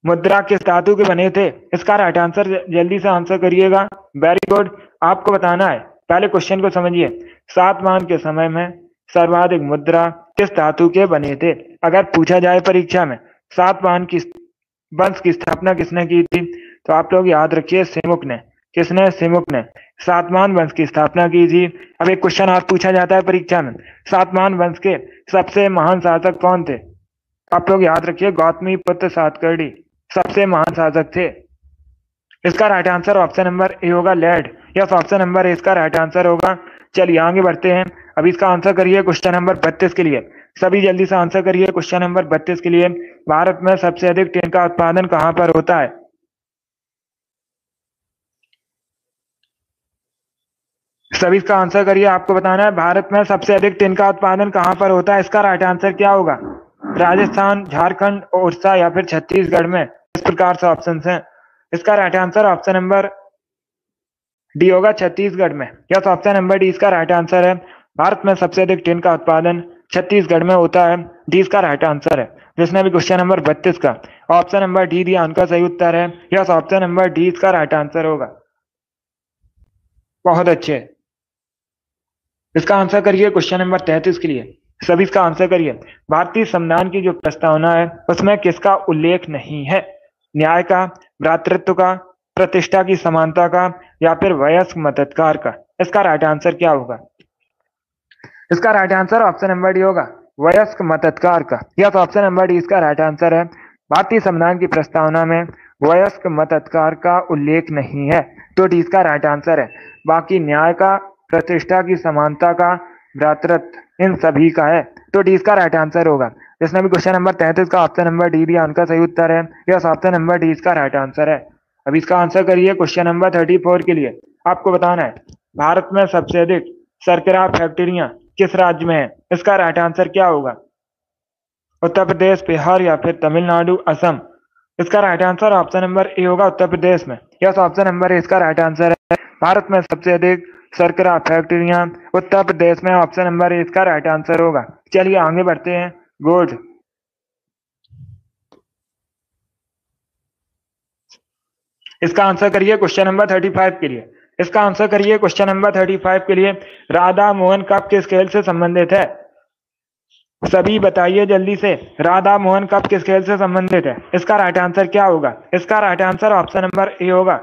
मुद्रा किस धातु के बने थे? इसका राइट आंसर जल्दी से आंसर करिएगा। वेरी गुड, आपको बताना है, पहले क्वेश्चन को समझिए। सातवाहन के समय में सर्वाधिक मुद्रा किस धातु के बने थे? अगर पूछा जाए परीक्षा में सातवाहन की वंश की स्थापना किसने की थी, तो आप लोग याद रखिए सिमुक ने। किसने? सिमुक ने सातवाहन वंश की स्थापना की थी। अब एक क्वेश्चन और पूछा जाता है परीक्षा में, सातवाहन वंश के सबसे महान शासक कौन थे? आप लोग याद रखिए गौतमी पुत्र सातकर्णी सबसे महान शासक थे। इसका right answer option number A होगा, lead. Yes, option number A इसका राइट आंसर होगा। चलिए आगे बढ़ते हैं। अब इसका आंसर करिए क्वेश्चन नंबर 32 के लिए। सभी जल्दी से आंसर करिए क्वेश्चन नंबर 32 के लिए। भारत में सबसे अधिक टिन का उत्पादन कहां पर होता है? सभी इसका आंसर करिए। आपको बताना है भारत में सबसे अधिक टिन का उत्पादन कहाँ पर होता है। इसका राइट आंसर क्या होगा? राजस्थान, झारखंड, उड़ीसा या फिर छत्तीसगढ़ में। इस प्रकार से ऑप्शन हैं। इसका right answer option number D होगा, छत्तीसगढ़ में। यस, ऑप्शन नंबर डी इसका राइट आंसर है। भारत में सबसे अधिक टिन का उत्पादन छत्तीसगढ़ में होता है। डी इसका राइट आंसर है। जिसने भी क्वेश्चन नंबर 32 का ऑप्शन नंबर डी दिया उनका सही उत्तर है। यस, ऑप्शन नंबर डी इसका राइट आंसर होगा। बहुत अच्छे। इसका आंसर करिए क्वेश्चन नंबर 33 के लिए। सभी इसका आंसर करिए। भारतीय संविधान की जो प्रस्तावना है उसमें किसका उल्लेख नहीं है? न्याय का, भ्रातृत्व का, प्रतिष्ठा की समानता का या फिर वयस्क मताधिकार का। इसका राइट आंसर क्या होगा? इसका right answer option number D होगा, वयस्क मताधिकार का। यस, ऑप्शन नंबर डी इसका राइट आंसर है। भारतीय संविधान की प्रस्तावना में वयस्क मताधिकार का उल्लेख नहीं है, तो डी इसका राइट आंसर है। बाकी न्याय का, प्रतिष्ठा की समानता का, भ्रातृत्व, इन सभी का है, तो डी इसका राइट आंसर होगा। जिसने भी क्वेश्चन नंबर 33 का ऑप्शन नंबर डी दिया उनका सही उत्तर है। यस, ऑप्शन नंबर डी इसका राइट आंसर है। अब इसका आंसर करिए क्वेश्चन नंबर 34 के लिए। आपको बताना है भारत में सबसे अधिक शर्करा फैक्ट्रियां किस राज्य में है। इसका राइट आंसर क्या होगा? उत्तर प्रदेश, बिहार या फिर तमिलनाडु, असम। इसका right answer option number A होगा, उत्तर प्रदेश में। यस, ऑप्शन नंबर ए इसका राइट आंसर है। भारत में सबसे अधिक शर्करा फैक्ट्रियां उत्तर प्रदेश में। ऑप्शन नंबर ए इसका राइट आंसर होगा। चलिए आगे बढ़ते हैं। गुड। इसका आंसर करिए क्वेश्चन नंबर 35 के लिए। इसका आंसर करिए क्वेश्चन नंबर 35 के लिए। राधा मोहन कप किस खेल से संबंधित है? सभी बताइए जल्दी से। राधा मोहन कप किस खेल से संबंधित है? इसका राइट आंसर क्या होगा? इसका right answer option number A होगा,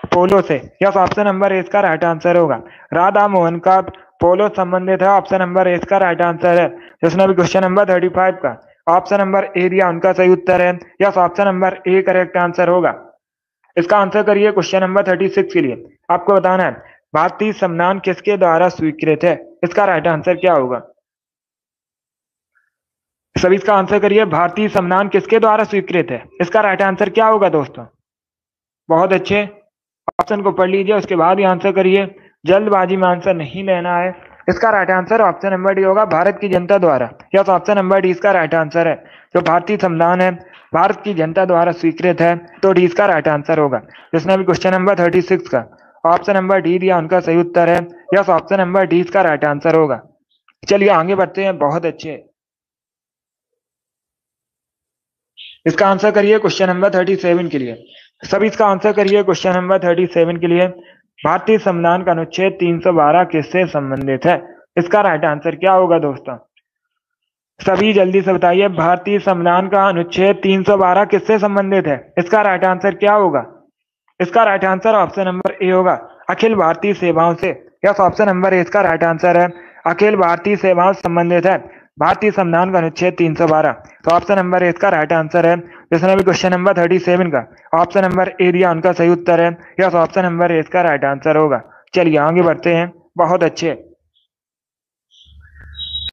पोलो से। यस, ऑप्शन नंबर ए इसका राइट आंसर होगा। राधा मोहन कप पोलो संबंधित है। ऑप्शन नंबर ए इसका राइट आंसर है। जिसने भी क्वेश्चन नंबर 35 का ऑप्शन नंबर ए दिया उनका सही उत्तर है। Yes, option number A correct answer होगा। इसका आंसर करिए क्वेश्चन नंबर 36 के लिए। आपको बताना है भारतीय संविधान किसके द्वारा स्वीकृत है। इसका राइट आंसर क्या होगा? सभी इसका आंसर करिए। भारतीय संविधान किसके द्वारा स्वीकृत है? इसका राइट आंसर क्या होगा दोस्तों? बहुत अच्छे। ऑप्शन को पढ़ लीजिए, उसके बाद ही आंसर करिए। जल्दबाजी में आंसर नहीं लेना है। इसका right answer option number D होगा, भारत की जनता द्वारा। यस, ऑप्शन नंबर डी इसका राइट आंसर है। जो भारतीय संविधान है भारत की जनता द्वारा स्वीकृत है, तो डी इसका राइट आंसर होगा। जिसने भी क्वेश्चन नंबर 36 का ऑप्शन नंबर डी दिया उनका सही उत्तर है। यस, ऑप्शन नंबर डी इसका राइट आंसर होगा। चलिए आगे बढ़ते हैं। बहुत अच्छे। इसका आंसर करिए क्वेश्चन नंबर 37 के लिए। सभी इसका आंसर करिए क्वेश्चन नंबर 37 के लिए। भारतीय संविधान का अनुच्छेद 312 किससे संबंधित है? इसका राइट आंसर क्या होगा दोस्तों? सभी जल्दी से बताइए। भारतीय संविधान का अनुच्छेद 312 किससे संबंधित है? इसका राइट आंसर क्या होगा? इसका right answer option number A होगा, अखिल भारतीय सेवाओं से। यस, ऑप्शन नंबर ए इसका राइट आंसर है। अखिल भारतीय सेवाओं से संबंधित है भारतीय संविधान का अनुच्छेद 312। तो ऑप्शन नंबर ए इसका राइट आंसर है। जिसने भी क्वेश्चन नंबर 37 का ऑप्शन नंबर ए दिया उनका सही उत्तर है। यस, ऑप्शन नंबर ए इसका राइट आंसर होगा। चलिए आगे बढ़ते हैं। बहुत अच्छे।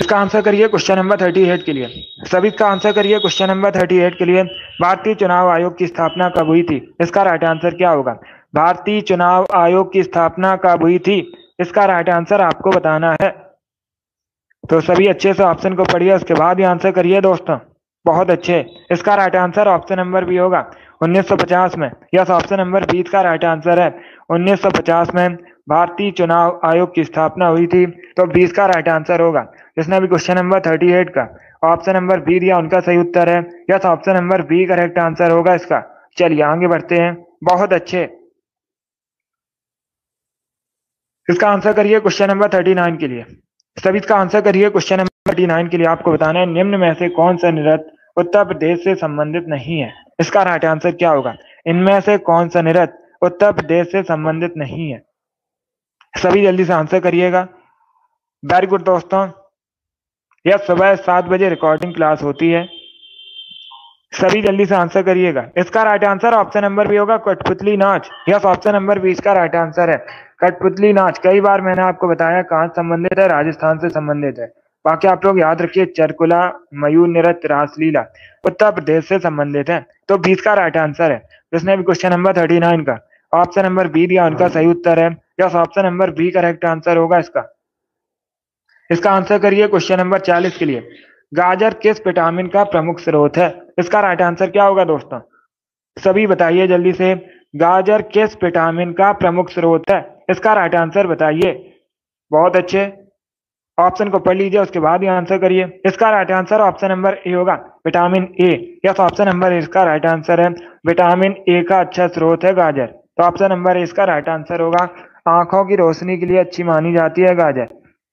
इसका आंसर करिए क्वेश्चन नंबर 38 के लिए। सभी इसका आंसर करिए क्वेश्चन नंबर 38 के लिए। भारतीय चुनाव आयोग की स्थापना कब हुई थी? इसका राइट आंसर क्या होगा? भारतीय चुनाव आयोग की स्थापना कब हुई थी? इसका राइट आंसर आपको बताना है। तो सभी अच्छे से ऑप्शन को पढ़िए, उसके बाद ही आंसर करिए दोस्तों। बहुत अच्छे। इसका right answer option number B होगा, 1950 में। यस, ऑप्शन नंबर बी का राइट आंसर है। 1950 में भारतीय चुनाव आयोग की स्थापना हुई थी, तो 20 का राइट आंसर होगा। जिसने भी क्वेश्चन नंबर 38 का ऑप्शन नंबर बी दिया उनका सही उत्तर है। Yes, option number B correct answer होगा इसका। चलिए आगे बढ़ते हैं। बहुत अच्छे। इसका आंसर करिए क्वेश्चन नंबर 39 के लिए। सभी इसका आंसर करिए क्वेश्चन नंबर 39 के लिए। आपको बताना है निम्न में से कौन सा नृत्य उत्तर प्रदेश से संबंधित नहीं है? इसका राइट आंसर क्या होगा? इनमें से कौन सा नृत्य उत्तर प्रदेश से संबंधित नहीं है? सभी जल्दी से आंसर करिएगा। वेरी गुड दोस्तों। यह सुबह 7 बजे रिकॉर्डिंग क्लास होती है। सभी जल्दी से आंसर करिएगा। इसका right answer option number B होगा, कठपुतली नाच। यस, ऑप्शन नंबर बी इसका राइट आंसर है। कठपुतली नाच कई बार मैंने आपको बताया कहाँ संबंधित है, राजस्थान से संबंधित है। बाकी आप लोग याद रखिए, चरकुला, मयूर नृत्य, रासलीला उत्तर प्रदेश से संबंधित है। तो 20 का राइट आंसर है। जिसने भी क्वेश्चन नंबर 39 का ऑप्शन नंबर बी दिया उनका सही उत्तर है। Yes, option number B correct answer होगा इसका। इसका आंसर करिए क्वेश्चन नंबर 40 के लिए। गाजर किस विटामिन का प्रमुख स्रोत है? इसका राइट आंसर क्या होगा दोस्तों? सभी बताइए जल्दी से। गाजर किस विटामिन का प्रमुख स्रोत है? इसका राइट आंसर बताइए। बहुत अच्छे, ऑप्शन को पढ़ लीजिए, उसके बाद ही आंसर करिए। इसका right answer option number A होगा, vitamin A. Yes, option number A इसका राइट आंसर है। विटामिन ए का अच्छा स्रोत है गाजर, तो ऑप्शन नंबर ए इसका राइट आंसर होगा। आंखों की रोशनी के लिए अच्छी मानी जाती है गाजर,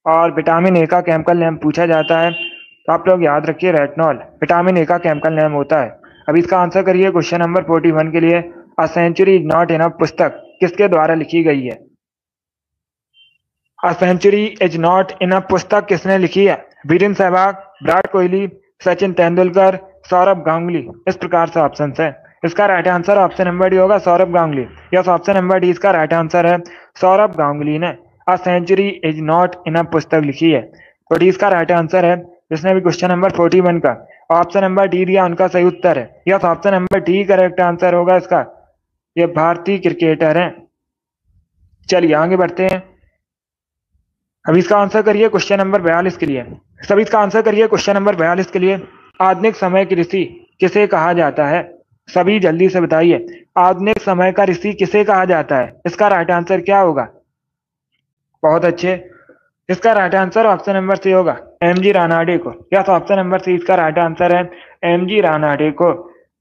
और विटामिन ए का केमिकल नेम पूछा जाता है, तो आप लोग याद रखिए रेटिनॉल विटामिन ए का केमिकल नेम होता है। अब इसका आंसर करिए क्वेश्चन नंबर 41 के लिए। A century is not enough पुस्तक किसके द्वारा लिखी गई है? A century is not enough पुस्तक किसने लिखी है? वीरेंद्र सहवाग, विराट कोहली, सचिन तेंदुलकर, सौरभ गांगुली। इस प्रकार से ऑप्शन है। इसका right answer option number D होगा, Sourav Ganguly. Yes, option number D इसका राइट आंसर है। सौरभ गांगुली ने a century is not enough पुस्तक लिखी है, तो डी इसका राइट आंसर है। जिसने भी क्वेश्चन नंबर 41 का ऑप्शन नंबर डी दिया उनका सही उत्तर है। Yes, option number D correct answer होगा इसका। ये भारतीय क्रिकेटर हैं। चलिए आगे बढ़ते हैं। अब इसका आंसर करिए क्वेश्चन नंबर 42 के लिए। सभी इसका आंसर करिए क्वेश्चन नंबर 42 के लिए। आधुनिक समय की ऋषि किसे कहा जाता है? सभी जल्दी से बताइए, आधुनिक समय का ऋषि किसे कहा जाता है? इसका राइट आंसर क्या होगा? बहुत अच्छे, इसका right answer option number C होगा, एमजी रानाडे को। यस, ऑप्शन नंबर सी इसका राइट आंसर है। एमजी रानाडे को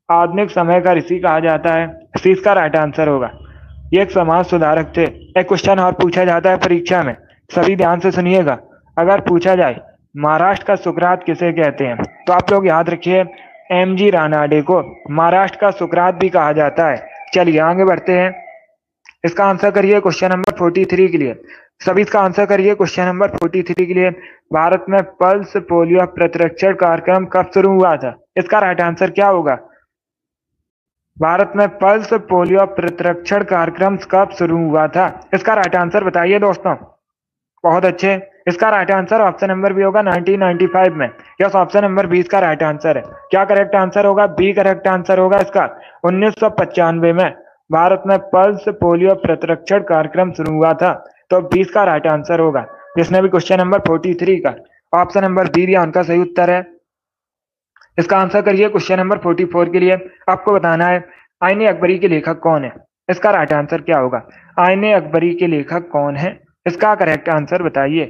आधुनिक समय का ऋषि कहा जाता है, सी इसका राइट आंसर होगा। ये एक समाज सुधारक थे। एक क्वेश्चन और पूछा जाता है परीक्षा में, सभी ध्यान से सुनिएगा। अगर पूछा जाए महाराष्ट्र का सुकरात किसे कहते हैं, तो आप लोग याद रखिए एमजी रानाडे को महाराष्ट्र का सुकरात भी कहा जाता है। चलिए आगे बढ़ते हैं। इसका आंसर करिए क्वेश्चन नंबर 43 के लिए। सभी इसका आंसर करिए क्वेश्चन नंबर 43 के लिए। भारत में पल्स पोलियो प्रतिरक्षण कार्यक्रम कब शुरू हुआ था? इसका राइट आंसर क्या होगा? भारत में पल्स पोलियो प्रतिरक्षण कार्यक्रम कब शुरू हुआ था? इसका राइट आंसर बताइए दोस्तों। बहुत अच्छे, इसका right answer option number B होगा 1995 में। यस, ऑप्शन नंबर 20 का राइट आंसर है। क्या करेक्ट आंसर होगा? बी करेक्ट आंसर होगा इसका। 1995 में भारत में पल्स पोलियो प्रतिरक्षण कार्यक्रम शुरू हुआ था, तो 20 का राइट आंसर होगा। जिसने भी क्वेश्चन नंबर 43 का ऑप्शन नंबर बी दिया उनका सही उत्तर है। इसका आंसर करिए क्वेश्चन नंबर 44 के लिए। आपको बताना है आईने अकबरी के लेखक कौन है? इसका राइट आंसर क्या होगा? आईने अकबरी के लेखक कौन है? इसका करेक्ट आंसर बताइए।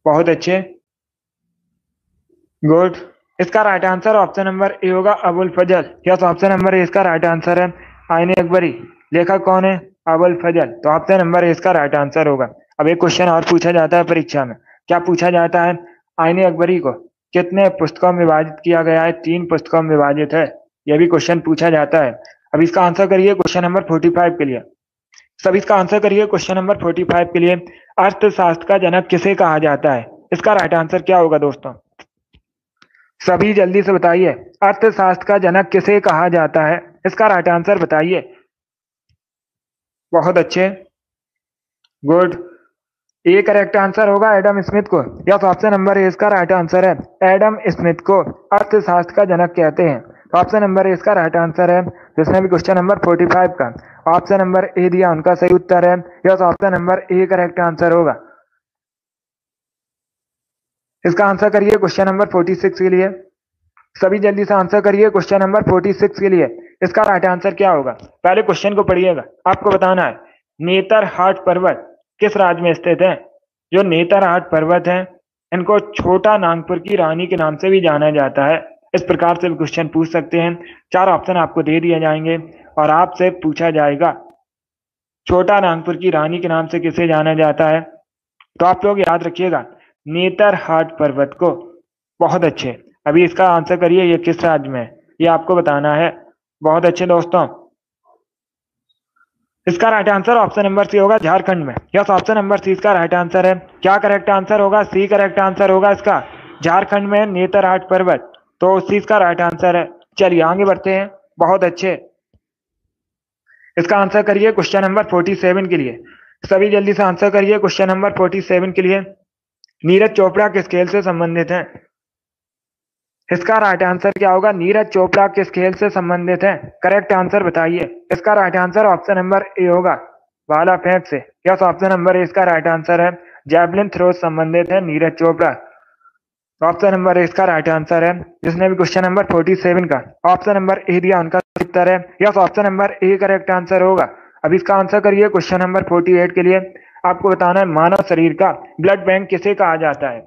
बहुत अच्छे, गुड। इसका right answer option number A होगा, अबुल फजल। यस, ऑप्शन नंबर ए इसका राइट आंसर है। आईने अकबरी लेखक कौन है? अबुल फजल, तो ऑप्शन नंबर ए इसका राइट आंसर होगा। अब एक क्वेश्चन और पूछा जाता है परीक्षा में। क्या पूछा जाता है? आईने अकबरी को कितने पुस्तकों में विभाजित किया गया है? 3 पुस्तकों में विभाजित है, यह भी क्वेश्चन पूछा जाता है। अब इसका आंसर करिए क्वेश्चन नंबर 45 के लिए। सभी इसका आंसर करिए क्वेश्चन नंबर 45 के लिए। अर्थशास्त्र का जनक किसे कहा जाता है? इसका राइट आंसर क्या होगा दोस्तों? सभी जल्दी से बताइए, अर्थशास्त्र का जनक किसे कहा जाता है? इसका राइट आंसर बताइए। बहुत अच्छे, गुड। ए करेक्ट आंसर होगा एडम स्मिथ को। यस, ऑप्शन नंबर ए इसका राइट आंसर है। एडम स्मिथ को अर्थशास्त्र का जनक कहते हैं, तो ऑप्शन नंबर ए इसका राइट आंसर है। जिसने भी क्वेश्चन नंबर 45 का ऑप्शन नंबर ए दिया उनका सही उत्तर है। Yes, option number A correct answer होगा। इसका आंसर करिए क्वेश्चन नंबर 46 के लिए। सभी जल्दी से आंसर करिए क्वेश्चन नंबर 46 के लिए। इसका राइट आंसर क्या होगा? पहले क्वेश्चन को पढ़िएगा, आपको बताना है नेतरहाट पर्वत किस राज्य में स्थित है? जो नेतरहाट पर्वत है इनको छोटा नागपुर की रानी के नाम से भी जाना जाता है। इस प्रकार से भी क्वेश्चन पूछ सकते हैं। 4 ऑप्शन आपको दे दिए जाएंगे और आपसे पूछा जाएगा छोटा नागपुर की रानी के नाम से किसे जाना जाता है, तो आप लोग याद रखिएगा नेतरहाट पर्वत को। बहुत अच्छे, अभी इसका आंसर करिए ये किस राज्य में है, ये आपको बताना है। बहुत अच्छे दोस्तों, इसका right answer option number C होगा, झारखंड में। यस, ऑप्शन नंबर सी इसका राइट आंसर है। क्या करेक्ट आंसर होगा? सी करेक्ट आंसर होगा इसका। झारखंड में नेतरहाट पर्वत, तो सी इसका राइट आंसर है। चलिए आगे बढ़ते हैं। बहुत अच्छे, इसका आंसर करिए क्वेश्चन नंबर 47 के लिए। सभी जल्दी से आंसर करिए क्वेश्चन नंबर 47 के लिए। नीरज चोपड़ा किस खेल से संबंधित है? इसका राइट आंसर क्या होगा? नीरज चोपड़ा किस खेल से संबंधित है? करेक्ट आंसर बताइए। इसका right answer option number A होगा, भाला फेंक से। यस, ऑप्शन नंबर ए इसका राइट आंसर है। जैवलिन थ्रो संबंधित है Neeraj Chopra. Option number A इसका राइट आंसर है। जिसने भी क्वेश्चन नंबर 47 का ऑप्शन नंबर ए दिया उनका उत्तर है। Yes, option number A correct answer होगा। अब इसका आंसर करिए क्वेश्चन नंबर 48 के लिए। आपको बताना है मानव शरीर का ब्लड बैंक किसे कहा जाता है?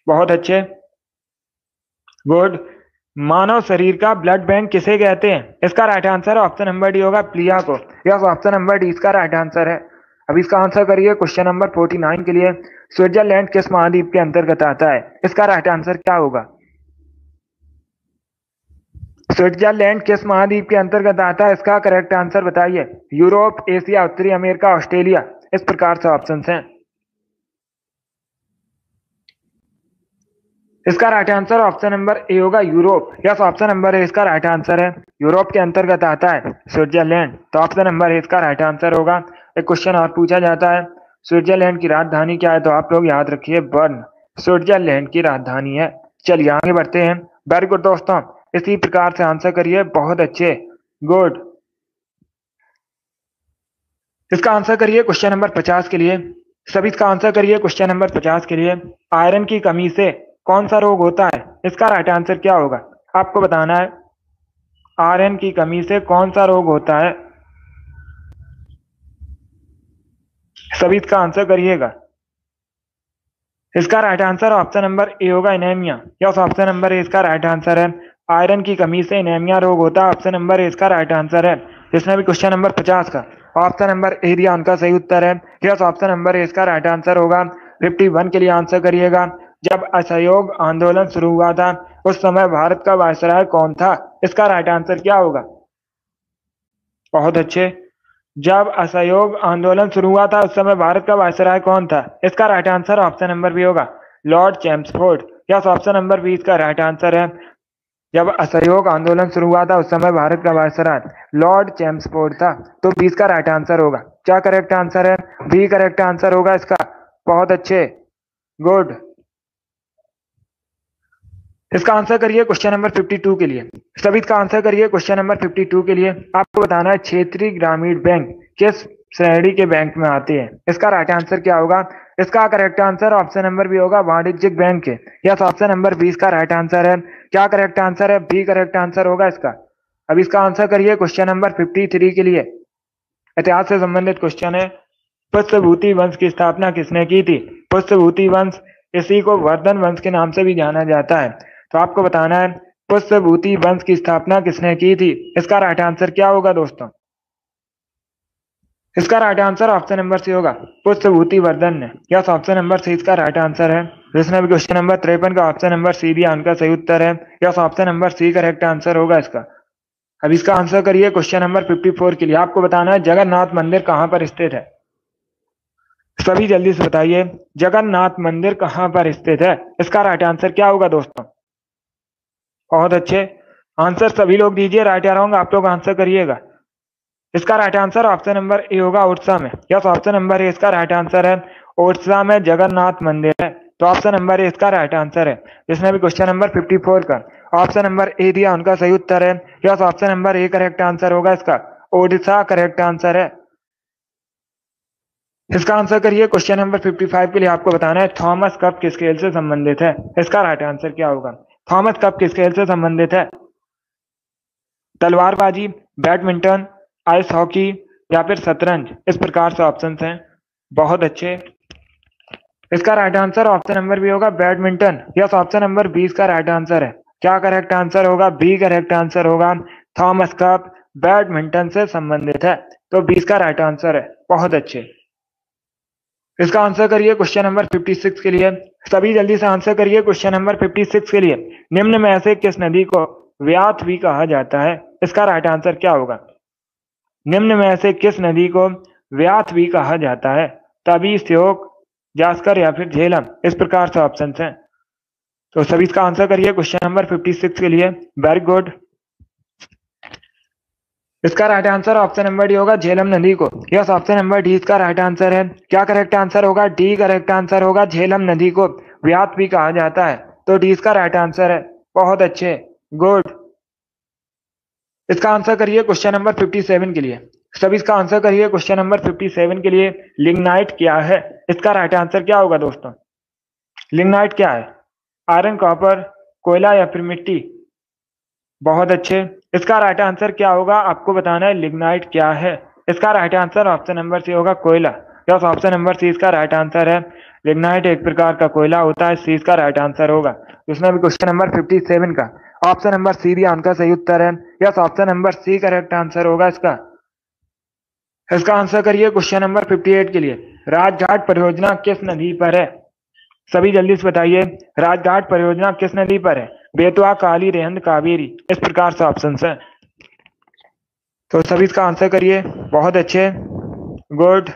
बहुत अच्छे, गुड। मानव शरीर का ब्लड बैंक किसे कहते हैं? इसका right answer option number D होगा, प्लिया को। यस, ऑप्शन नंबर डी इसका राइट आंसर है। अब इसका आंसर करिए क्वेश्चन नंबर 49 के लिए। स्विट्जरलैंड किस महाद्वीप के अंतर्गत आता है? इसका राइट आंसर क्या होगा? स्विट्जरलैंड किस महाद्वीप के अंतर्गत आता है? इसका करेक्ट आंसर बताइए। यूरोप, एशिया, उत्तरी अमेरिका, ऑस्ट्रेलिया। इस प्रकार से ऑप्शन हैं। इसका right answer option number A होगा, Europe. Yes, option number A इसका राइट आंसर है। यूरोप के अंतर्गत आता है स्विट्जरलैंड, तो ऑप्शन नंबर ए इसका राइट आंसर होगा। एक क्वेश्चन और पूछा जाता है, स्विट्जरलैंड की राजधानी क्या है? तो आप लोग याद रखिए, बर्न स्विट्जरलैंड की राजधानी है। चलिए आगे बढ़ते हैं। वेरी गुड दोस्तों, इसी प्रकार से आंसर करिए, बहुत अच्छे, गुड। इसका आंसर करिए क्वेश्चन नंबर 50 के लिए। सभी इसका आंसर करिए क्वेश्चन नंबर 50 के लिए। आयरन की कमी से कौन सा रोग होता है? इसका राइट आंसर क्या होगा? आपको बताना है आयरन की कमी से कौन सा रोग होता है। सभी इसका आंसर करिएगा। इसका right answer option number A होगा, anaemia. Yes, option number A इसका राइट आंसर है। आयरन की कमी से एनीमिया रोग होता है, ऑप्शन नंबर ए इसका राइट आंसर है। जिसने भी क्वेश्चन नंबर 50 का ऑप्शन नंबर ए दिया उनका सही उत्तर है। यस, ऑप्शन नंबर ए इसका राइट आंसर होगा। 51 के लिए आंसर करिएगा। जब असहयोग आंदोलन शुरू हुआ था उस समय भारत का वायसराय कौन था? इसका राइट आंसर क्या होगा? बहुत अच्छे। जब असहयोग आंदोलन शुरू हुआ था उस समय भारत का वायसराय कौन था? इसका right answer option number B होगा, Lord Chelmsford. Yes, option number B इसका राइट आंसर है। जब असहयोग आंदोलन शुरू हुआ था उस समय भारत का वायसराय लॉर्ड चैम्सफोर्ड था, तो बी इसका राइट आंसर होगा। क्या करेक्ट आंसर है? बी करेक्ट आंसर होगा इसका। बहुत अच्छे, गुड। इसका आंसर करिए क्वेश्चन नंबर 52 के लिए। सभी इसका आंसर करिए क्वेश्चन नंबर 52 के लिए। आपको बताना है क्षेत्रीय ग्रामीण बैंक किस श्रेणी के बैंक में आते हैं? इसका राइट आंसर क्या होगा? इसका correct answer option number B होगा, वाणिज्यिक बैंक के। यस, ऑप्शन नंबर बी इसका राइट आंसर है। क्या करेक्ट आंसर है? बी करेक्ट आंसर होगा इसका। अब इसका आंसर करिए क्वेश्चन नंबर 53 के लिए। इतिहास से संबंधित क्वेश्चन है। पुष्यभूति वंश की स्थापना किसने की थी? पुष्यभूति वंश, इसी को वर्धन वंश के नाम से भी जाना जाता है। तो आपको बताना है पुष्यभूति वंश की स्थापना किसने की थी? इसका राइट आंसर क्या होगा दोस्तों? इसका right answer option number C होगा, पुष्यभूति वर्धन ने। यस, ऑप्शन नंबर सी इसका राइट आंसर है। जिसने भी क्वेश्चन नंबर 53 का ऑप्शन नंबर सी दिया उनका सही उत्तर है। Yes, option number C correct answer होगा इसका। अब इसका आंसर करिए क्वेश्चन नंबर 54 के लिए। आपको बताना है जगन्नाथ मंदिर कहाँ पर स्थित है? सभी जल्दी से बताइए, जगन्नाथ मंदिर कहाँ पर स्थित है? इसका राइट आंसर क्या होगा दोस्तों? बहुत अच्छे आंसर सभी लोग दीजिए, राइट या रॉन्ग आप लोग आंसर करिएगा। इसका right answer option number A होगा, उड़ीसा में। यस, ऑप्शन नंबर ए इसका राइट आंसर है। उड़ीसा में जगन्नाथ मंदिर है, तो ऑप्शन नंबर ए इसका राइट आंसर है। जिसने भी क्वेश्चन नंबर 54 का ऑप्शन नंबर ए दिया उनका सही उत्तर है। Yes, option number A correct answer होगा इसका। ओडिशा करेक्ट आंसर है। इसका आंसर करिए क्वेश्चन नंबर 55 के लिए। आपको बताना है थॉमस कप किस खेल से संबंधित है? इसका राइट आंसर क्या होगा? थॉमस कप किस खेल से संबंधित है? तलवारबाजी, बैडमिंटन, आइस हॉकी या फिर शतरंज? इस प्रकार से ऑप्शन हैं। बहुत अच्छे। इसका right answer option number B होगा, badminton. Yes, option number B इसका राइट आंसर है। क्या करेक्ट आंसर होगा? बी करेक्ट आंसर होगा। थॉमस कप बैडमिंटन से संबंधित है, तो बी इसका राइट आंसर है। बहुत अच्छे। इसका आंसर करिए क्वेश्चन नंबर 56 के लिए। सभी जल्दी से आंसर करिए क्वेश्चन नंबर 56 के लिए। निम्न में से किस नदी को व्याथ भी कहा जाता है? इसका राइट आंसर क्या होगा? निम्न में से किस नदी को व्याथ भी कहा जाता है? तभी, श्योक, जास्कर या फिर झेलम? इस प्रकार से ऑप्शन हैं। तो सभी इसका आंसर करिए क्वेश्चन नंबर 56 के लिए। Very good. इसका right answer option number D होगा, झेलम नदी को। यस, ऑप्शन नंबर डी इसका राइट आंसर है। क्या करेक्ट आंसर होगा? डी करेक्ट आंसर होगा। झेलम नदी को व्याथ भी कहा जाता है, तो डी इसका राइट आंसर है। बहुत अच्छे, गुड। इसका आंसर करिए क्वेश्चन नंबर 57 के लिए। सभी इसका आंसर करिए क्वेश्चन नंबर 57 के लिए। लिग्नाइट क्या है? इसका राइट आंसर क्या होगा दोस्तों? लिग्नाइट क्या है? आयरन, कॉपर, कोयला या फिर मिट्टी? बहुत अच्छे। इसका राइट आंसर क्या होगा आपको बताना है। लिग्नाइट क्या है? इसका right answer option number C होगा, कोयला। यस, ऑप्शन नंबर सी इसका राइट आंसर है। लिग्नाइट एक प्रकार का कोयला होता है, सी इसका राइट आंसर होगा। इसमें भी क्वेश्चन नंबर 57 का ऑप्शन नंबर सी भी उनका सही उत्तर है। Yes, option number C correct answer होगा इसका। इसका आंसर करिए क्वेश्चन नंबर 58 के लिए। राजघाट परियोजना किस नदी पर है? सभी जल्दी से बताइए, राजघाट परियोजना किस नदी पर है? बेतवा, काली, रेहंद, कावेरी? इस प्रकार से ऑप्शन है। तो सभी इसका आंसर करिए। बहुत अच्छे, गुड।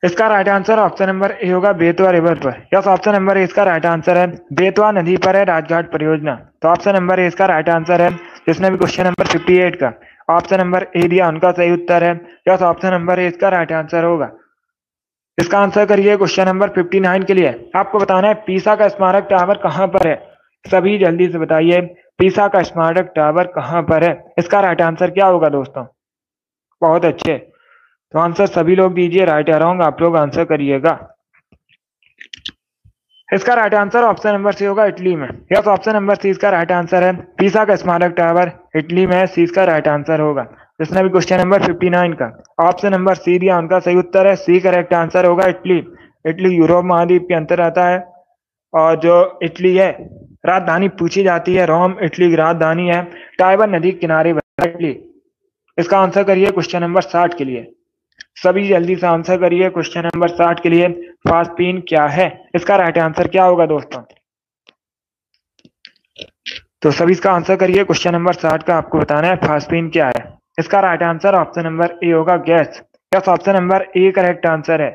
इसका right answer option number A होगा, बेतवा रिवर पर। यस, ऑप्शन नंबर ए इसका राइट आंसर है। बेतवा नदी पर है राजघाट परियोजना, तो ऑप्शन नंबर ए इसका राइट आंसर है। जिसने भी क्वेश्चन नंबर 58 का ऑप्शन नंबर ए दिया उनका सही उत्तर है। यस, ऑप्शन नंबर ए इसका राइट आंसर होगा। इसका आंसर करिए क्वेश्चन नंबर 59 के लिए। आपको बताना है पीसा का स्मारक टावर कहाँ पर है? सभी जल्दी से बताइए, पीसा का स्मारक टावर कहाँ पर है? इसका राइट आंसर क्या होगा दोस्तों? बहुत अच्छे, तो आंसर सभी लोग दीजिए, राइट या रॉन्ग आप लोग आंसर करिएगा। इसका right answer option number C होगा, इटली में। यस, ऑप्शन नंबर सी इसका राइट आंसर है। पीसा का स्मारक टावर इटली में है, सी इसका राइट आंसर होगा। जिसने भी क्वेश्चन नंबर 59 का ऑप्शन नंबर सी दिया उनका सही उत्तर है, सी करेक्ट आंसर होगा, इटली। इटली यूरोप महाद्वीप के अंतर आता है, और जो इटली है राजधानी पूछी जाती है, रोम इटली की राजधानी है। टाइबर नदी के किनारे इटली। इसका आंसर करिए क्वेश्चन नंबर 60 के लिए। सभी जल्दी से आंसर करिए क्वेश्चन नंबर 60 के लिए। फास्पिन क्या है? इसका राइट आंसर क्या होगा दोस्तों? तो सभी इसका आंसर करिए क्वेश्चन नंबर 60 का आपको बताना है फास्पिन क्या है। इसका right answer option number A होगा, gas. Yes, option number A correct answer है।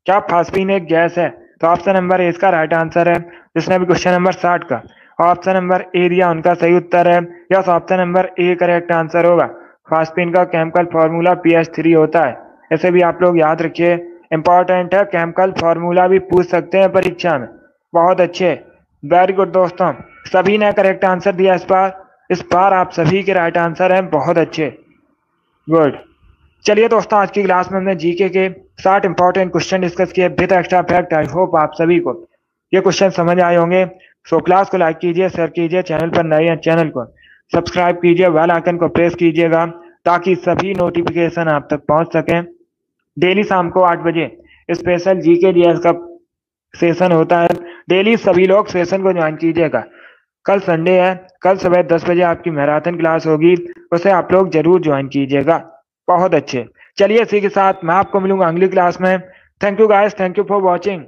क्या फास्पिन एक गैस है? तो ऑप्शन नंबर ए इसका राइट आंसर है। जिसने भी क्वेश्चन नंबर 60 का ऑप्शन नंबर ए दिया उनका सही उत्तर है। Yes, option number A correct answer होगा। फास्पिन का केमिकल फॉर्मूला PH3 होता है। ऐसे भी आप लोग याद रखिए, इंपॉर्टेंट है, केमिकल फॉर्मूला भी पूछ सकते हैं परीक्षा में। बहुत अच्छे, वेरी गुड दोस्तों, सभी ने करेक्ट आंसर दिया इस बार आप सभी के राइट आंसर हैं। बहुत अच्छे, गुड। चलिए दोस्तों, आज की क्लास में हमने जीके के 60 इंपॉर्टेंट क्वेश्चन डिस्कस किए with extra fact. I hope आप सभी को ये क्वेश्चन समझ आए होंगे। सो क्लास को लाइक कीजिए, शेयर कीजिए, चैनल पर नए हैं चैनल को सब्सक्राइब कीजिए, बेल आइकन को प्रेस कीजिएगा ताकि सभी नोटिफिकेशन आप तक पहुंच सकें। डेली शाम को 8 बजे स्पेशल जीके जीएस का सेशन होता है। डेली सभी लोग सेशन को ज्वाइन कीजिएगा। कल संडे है, कल सुबह 10 बजे आपकी मैराथन क्लास होगी, उसे आप लोग जरूर ज्वाइन कीजिएगा। बहुत अच्छे, चलिए इसी के साथ मैं आपको मिलूंगा अगली क्लास में। Thank you guys, thank you for watching.